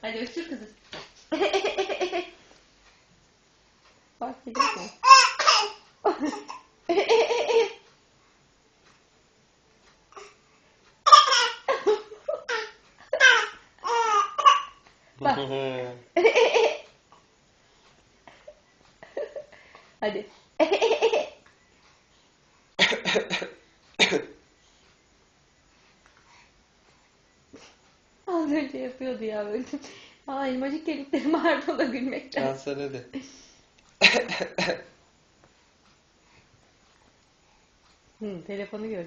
Hadi öksür kızım. Bak gidiyor mu? Bak. Hadi. Az önce yapıyordu ya böyle. Aa, elmacık kemiklerim ağrıdı ona gülmekten. Cansel hadi. Telefonu gördüm.